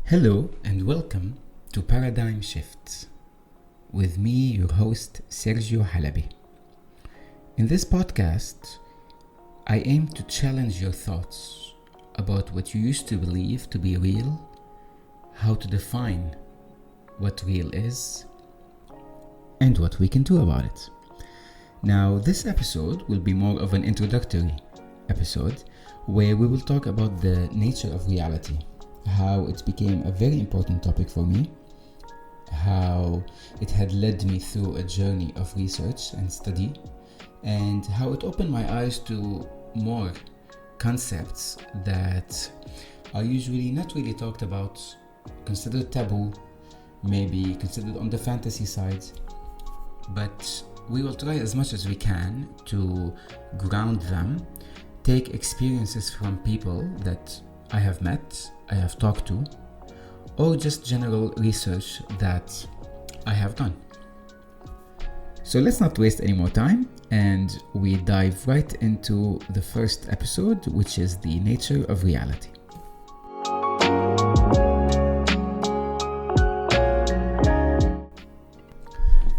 Hello and welcome to Paradigm Shifts with me, your host Sergio Halabi. In this podcast, I aim to challenge your thoughts about what you used to believe to be real, how to define what real is, and what we can do about it. Now, this episode will be more of an introductory episode where we will talk about the nature of reality, how it became a very important topic for me, how it had led me through a journey of research and study, and how it opened my eyes to more concepts that are usually not really talked about, considered taboo, maybe considered on the fantasy side, but we will try as much as we can to ground them, take experiences from people that I have met, I have talked to, or just general research that I have done. So let's not waste any more time, and we dive right into the first episode, which is the nature of reality.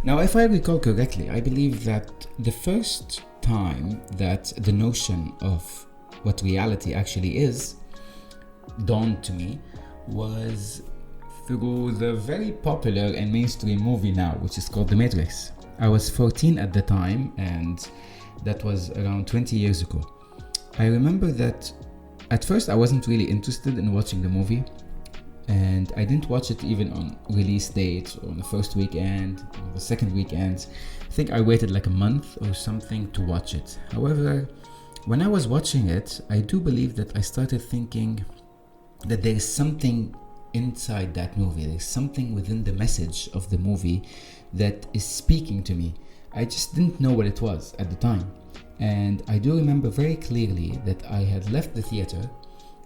Now, if I recall correctly, I believe that the first time that the notion of what reality actually is dawned to me was through the very popular and mainstream movie now, which is called The Matrix. I was 14 at the time, and that was around 20 years ago. I remember that at first I wasn't really interested in watching the movie, and I didn't watch it even on release date, on the first weekend, on the second weekend. I think I waited like a month or something to watch it. However, when I was watching it, I do believe that I started thinking that there is something inside that movie. There's something within the message of the movie that is speaking to me. I just didn't know what it was at the time. And I do remember very clearly that I had left the theater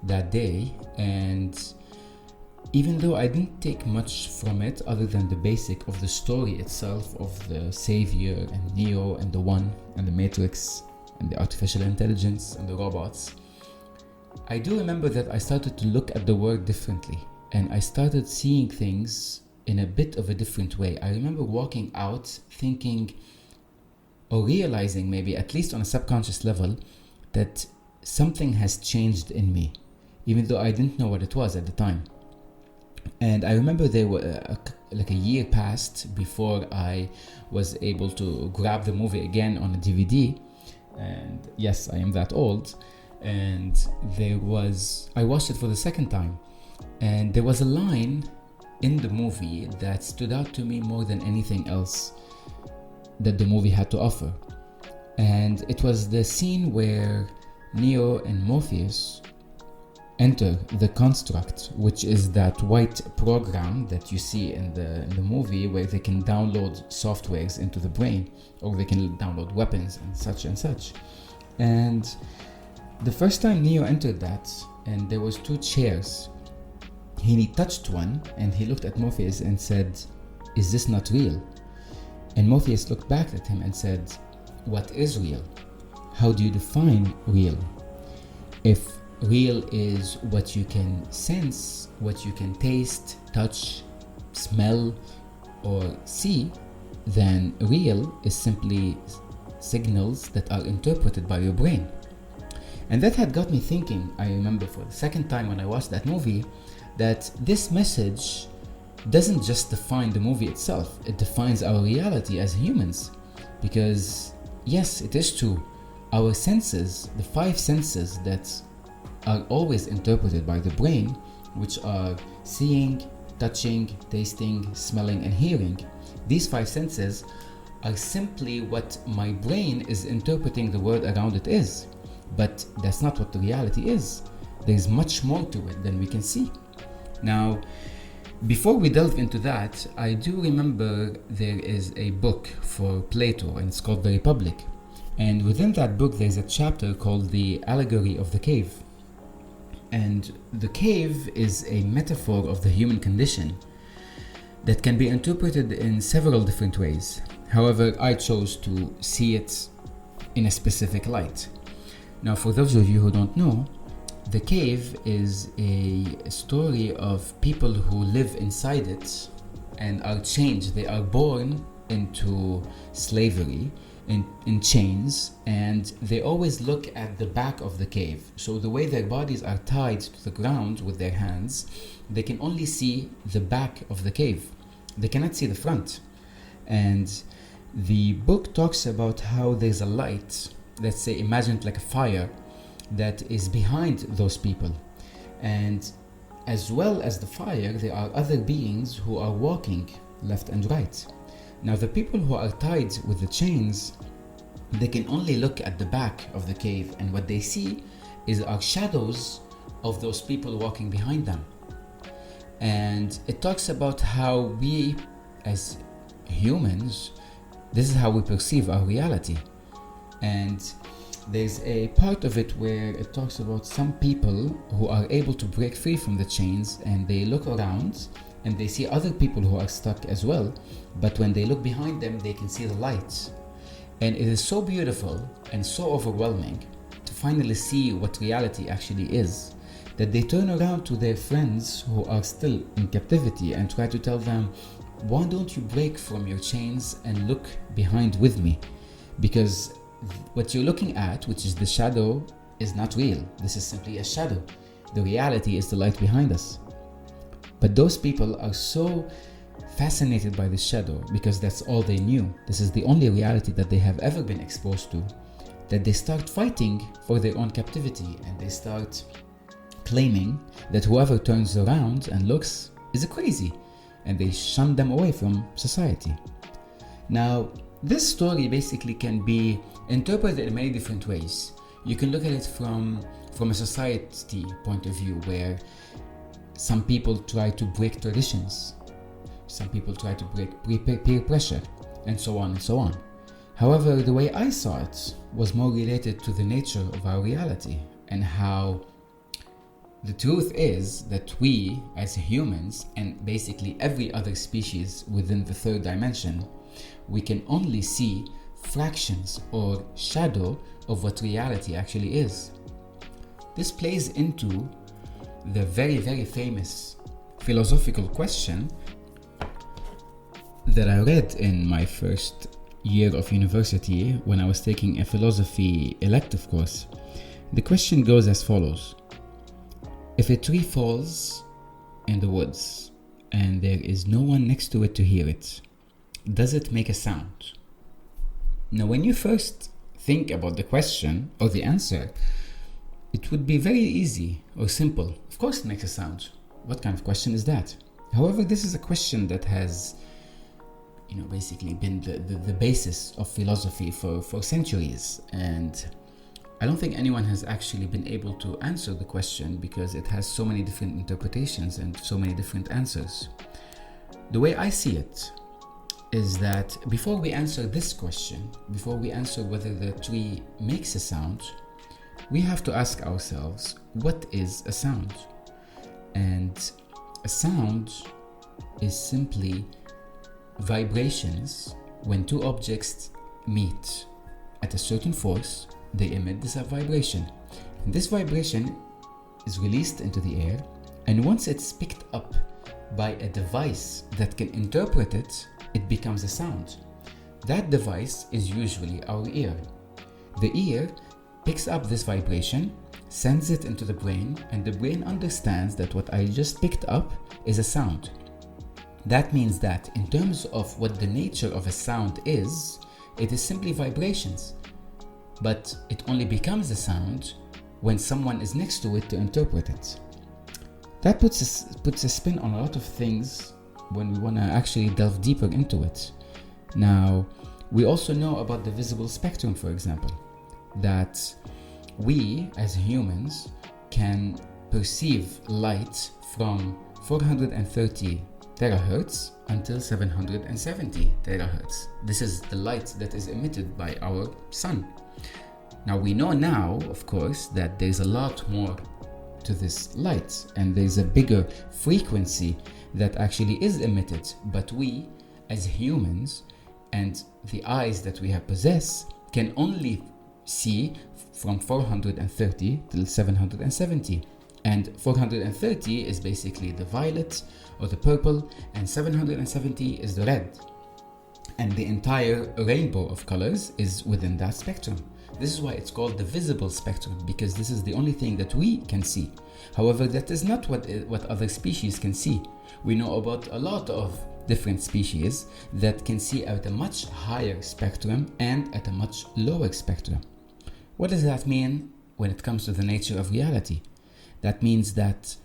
that day, and even though I didn't take much from it other than the basic of the story itself, of the Savior and Neo and the One and the Matrix and the artificial intelligence and the robots, I do remember that I started to look at the world differently, and I started seeing things in a bit of a different way. I remember walking out thinking, or realizing maybe, at least on a subconscious level, that something has changed in me, even though I didn't know what it was at the time. And I remember there were like a year passed before I was able to grab the movie again on a DVD. And yes, I am that old. And I watched it for the second time. And there was a line in the movie that stood out to me more than anything else that the movie had to offer. And it was the scene where Neo and Morpheus enter the construct, which is that white program that you see in the movie, where they can download softwares into the brain, or they can download weapons and such and such. And the first time Neo entered that, and there was two chairs, he touched one and he looked at Morpheus and said, "Is this not real?" And Morpheus looked back at him and said, "What is real? How do you define real? If real is what you can sense, what you can taste, touch, smell, or see, then real is simply signals that are interpreted by your brain." And that had got me thinking, I remember for the second time when I watched that movie, that this message doesn't just define the movie itself, it defines our reality as humans. Because yes, it is true, our senses, the five senses that are always interpreted by the brain, which are seeing, touching, tasting, smelling, and hearing, these five senses are simply what my brain is interpreting the world around it is. But that's not what the reality is. There's much more to it than we can see. Now, before we delve into that, I do remember there is a book for Plato, and it's called The Republic. And within that book, there's a chapter called The Allegory of the Cave. And the cave is a metaphor of the human condition that can be interpreted in several different ways. However, I chose to see it in a specific light. Now, for those of you who don't know, The cave is a story of people who live inside it and are changed. They are born into slavery, in chains, and they always look at the back of the cave. So the way their bodies are tied to the ground with their hands, they can only see the back of the cave. They cannot see the front. And the book talks about how there's a light, let's say, imagine it like a fire, that is behind those people. And as well as the fire, there are other beings who are walking left and right. Now, the people who are tied with the chains, they can only look at the back of the cave, and what they see are shadows of those people walking behind them. And it talks about how we as humans, this is how we perceive our reality. And there's a part of it where it talks about some people who are able to break free from the chains, and they look around and they see other people who are stuck as well, but when they look behind them, they can see the light. And it is so beautiful and so overwhelming to finally see what reality actually is, that they turn around to their friends who are still in captivity and try to tell them, why don't you break from your chains and look behind with me? Because what you're looking at, which is the shadow, is not real. This is simply a shadow. The reality is the light behind us. But those people are so fascinated by the shadow, because that's all they knew. This is the only reality that they have ever been exposed to, that they start fighting for their own captivity, and they start claiming that whoever turns around and looks is crazy, and they shun them away from society. Now, this story basically can be interpreted in many different ways. You can look at it from a society point of view, where some people try to break traditions, some people try to break peer pressure, and so on and so on. However, the way I saw it was more related to the nature of our reality, and how the truth is that we as humans, and basically every other species within the third dimension, we can only see fractions or shadow of what reality actually is. This plays into the very, very famous philosophical question that I read in my first year of university when I was taking a philosophy elective course. The question goes as follows: if a tree falls in the woods and there is no one next to it to hear it, does it make a sound? Now, when you first think about the question or the answer, it would be very easy or simple. Of course it makes a sound. What kind of question is that? However, this is a question that has basically been the basis of philosophy for centuries, and I don't think anyone has actually been able to answer the question, because it has so many different interpretations and so many different answers. The way I see it is that before we answer this question, before we answer whether the tree makes a sound, we have to ask ourselves, what is a sound? And a sound is simply vibrations. When two objects meet at a certain force, they emit this vibration. And this vibration is released into the air, and once it's picked up by a device that can interpret it, it becomes a sound. That device is usually our ear. The ear picks up this vibration, sends it into the brain, and the brain understands that what I just picked up is a sound. That means that in terms of what the nature of a sound is, it is simply vibrations. But it only becomes a sound when someone is next to it to interpret it. That puts a spin on a lot of things when we want to actually delve deeper into it. Now, we also know about the visible spectrum, for example, that we as humans can perceive light from 430 terahertz until 770 terahertz. This is the light that is emitted by our sun. Now, we know now, of course, that there's a lot more to this light, and there's a bigger frequency that actually is emitted, but we as humans and the eyes that we have possess can only see from 430 till 770. And 430 is basically the violet or the purple, and 770 is the red. And the entire rainbow of colors is within that spectrum. This is why it's called the visible spectrum, because this is the only thing that we can see. However, that is not what other species can see. We know about a lot of different species that can see at a much higher spectrum and at a much lower spectrum. What does that mean when it comes to the nature of reality? That means that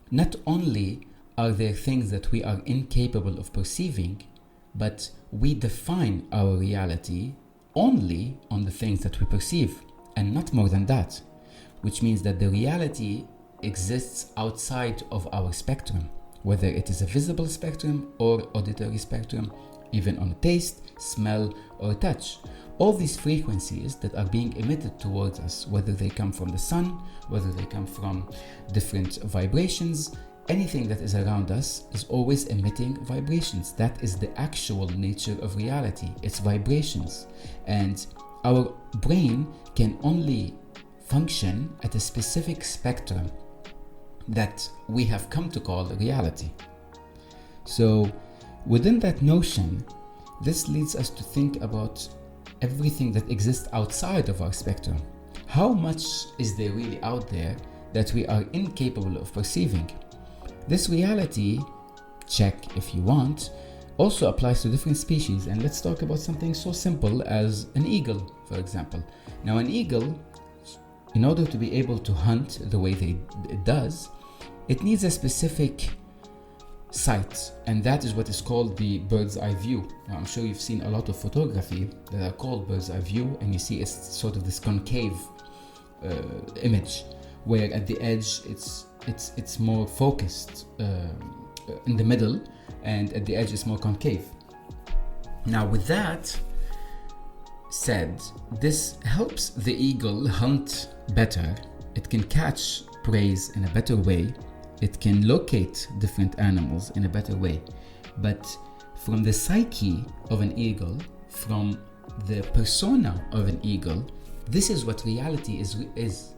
not only are there things that we are incapable of perceiving, but we define our reality only on the things that we perceive, and not more than that, which means that the reality exists outside of our spectrum, whether it is a visible spectrum or auditory spectrum, even on taste, smell, or touch. All these frequencies that are being emitted towards us, whether they come from the sun, whether they come from different vibrations, anything that is around us is always emitting vibrations. That is the actual nature of reality. It's vibrations. And our brain can only function at a specific spectrum that we have come to call reality. So within that notion, this leads us to think about everything that exists outside of our spectrum. How much is there really out there that we are incapable of perceiving? This reality check, if you want, also applies to different species. And let's talk about something so simple as an eagle, for example. Now, an eagle, in order to be able to hunt the way it does, it needs a specific sight, and that is what is called the bird's eye view. Now, I'm sure you've seen a lot of photography that are called bird's eye view, and you see it's sort of this concave image, where at the edge it's more focused in the middle, and at the edge it's more concave. Now, with that said, this helps the eagle hunt better. It can catch prey in a better way. It can locate different animals in a better way. But from the psyche of an eagle, from the persona of an eagle, this is what reality is.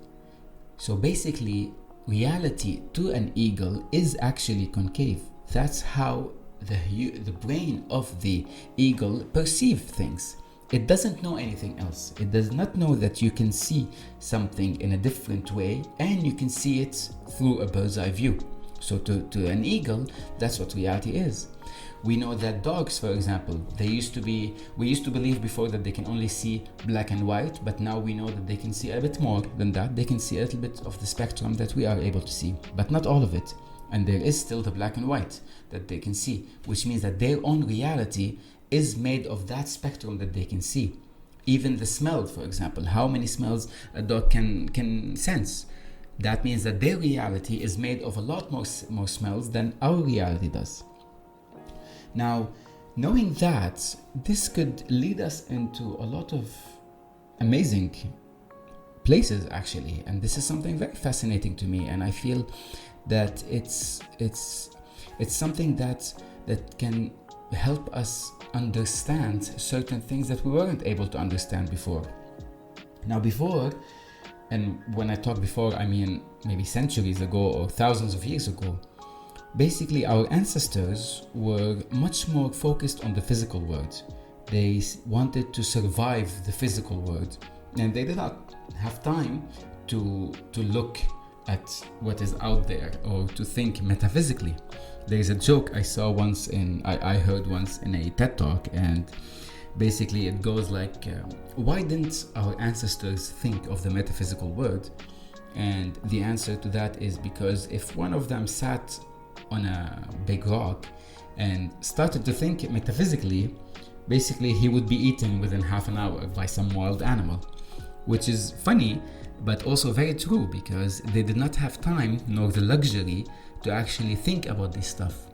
So basically, reality to an eagle is actually concave. That's how the brain of the eagle perceives things. It doesn't know anything else. It does not know that you can see something in a different way, and you can see it through a bird's eye view. So to an eagle, that's what reality is. We know that dogs, for example, we used to believe before that they can only see black and white, but now we know that they can see a bit more than that. They can see a little bit of the spectrum that we are able to see, but not all of it. And there is still the black and white that they can see, which means that their own reality is made of that spectrum that they can see. Even the smell, for example, how many smells a dog can sense. That means that their reality is made of a lot more smells than our reality does. Now, knowing that, this could lead us into a lot of amazing places, actually, and this is something very fascinating to me, and I feel that it's something that can help us understand certain things that we weren't able to understand before. Now, before, and when I talk before, I mean maybe centuries ago or thousands of years ago, basically our ancestors were much more focused on the physical world. They wanted to survive the physical world, and they did not have time to look at what is out there or to think metaphysically. There's a joke I heard once in a TED Talk, and basically it goes like, why didn't our ancestors think of the metaphysical world? And the answer to that is because if one of them sat on a big rock and started to think metaphysically, basically he would be eaten within half an hour by some wild animal, which is funny, but also very true, because they did not have time nor the luxury to actually think about this stuff.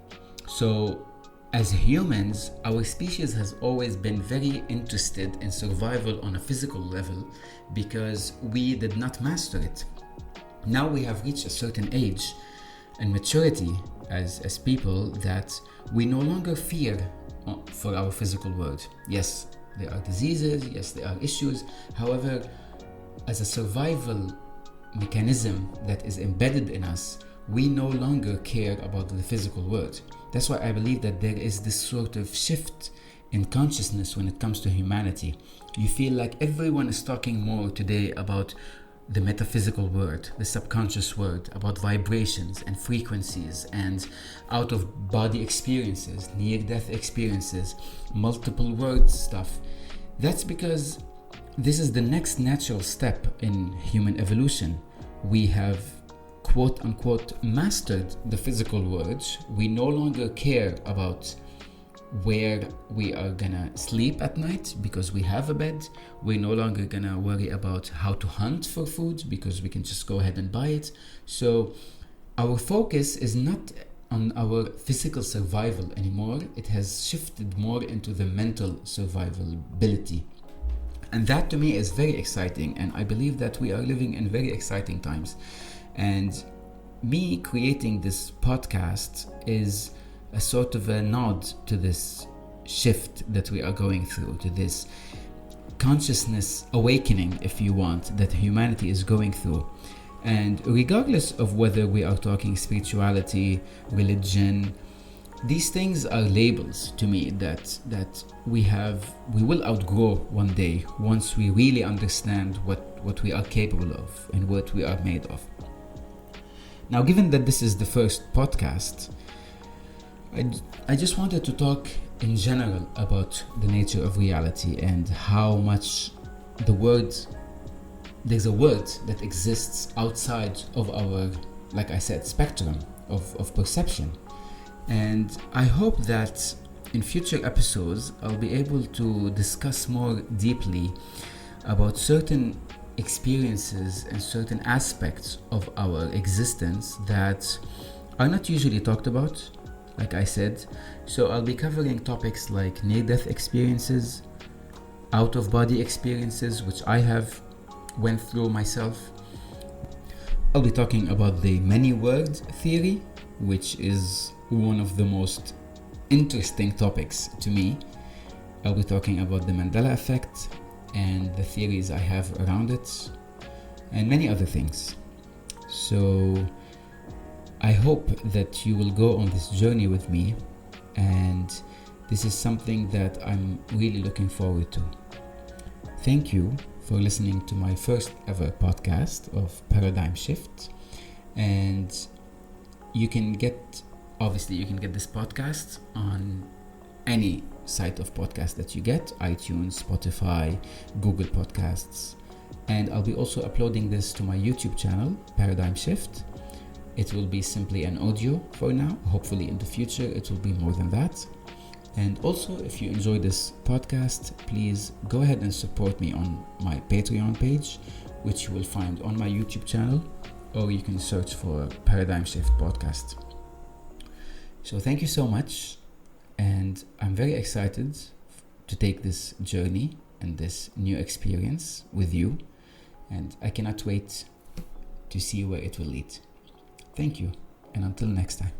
So as humans, our species has always been very interested in survival on a physical level because we did not master it. Now we have reached a certain age and maturity as people that we no longer fear for our physical world. Yes, there are diseases, yes, there are issues. However, as a survival mechanism that is embedded in us, we no longer care about the physical world. That's why I believe that there is this sort of shift in consciousness when it comes to humanity. You feel like everyone is talking more today about the metaphysical world, the subconscious world, about vibrations and frequencies and out-of-body experiences, near-death experiences, multiple world stuff. That's because this is the next natural step in human evolution. We have quote-unquote mastered the physical world. We no longer care about where we are gonna sleep at night because we have a bed. We're no longer gonna worry about how to hunt for food because we can just go ahead and buy it. So our focus is not on our physical survival anymore. It has shifted more into the mental survivability. And that to me is very exciting, and I believe that we are living in very exciting times. And me creating this podcast is a sort of a nod to this shift that we are going through, to this consciousness awakening, if you want, that humanity is going through. And regardless of whether we are talking spirituality, religion, these things are labels to me that we will outgrow one day once we really understand what we are capable of and what we are made of. Now, given that this is the first podcast, I just wanted to talk in general about the nature of reality and how much there's a world that exists outside of our, like I said, spectrum of perception. And I hope that in future episodes I'll be able to discuss more deeply about certain experiences and certain aspects of our existence that are not usually talked about, like I said. So I'll be covering topics like near-death experiences, out-of-body experiences, which I have went through myself. I'll be talking about the many-world theory, which is one of the most interesting topics to me. I'll be talking about the Mandela effect and the theories I have around it, and many other things. So I hope that you will go on this journey with me, and this is something that I'm really looking forward to. Thank you for listening to my first ever podcast of Paradigm Shift. And you can get this podcast on any site of podcast that you get: iTunes, Spotify, Google Podcasts. And I'll be also uploading this to my YouTube channel, Paradigm Shift. It will be simply an audio for now. Hopefully in the future it will be more than that. And also, if you enjoy this podcast, please go ahead and support me on my Patreon page, which you will find on my YouTube channel, or you can search for Paradigm Shift Podcast. So thank you so much, and I'm very excited to take this journey and this new experience with you, and I cannot wait to see where it will lead. Thank you, and until next time.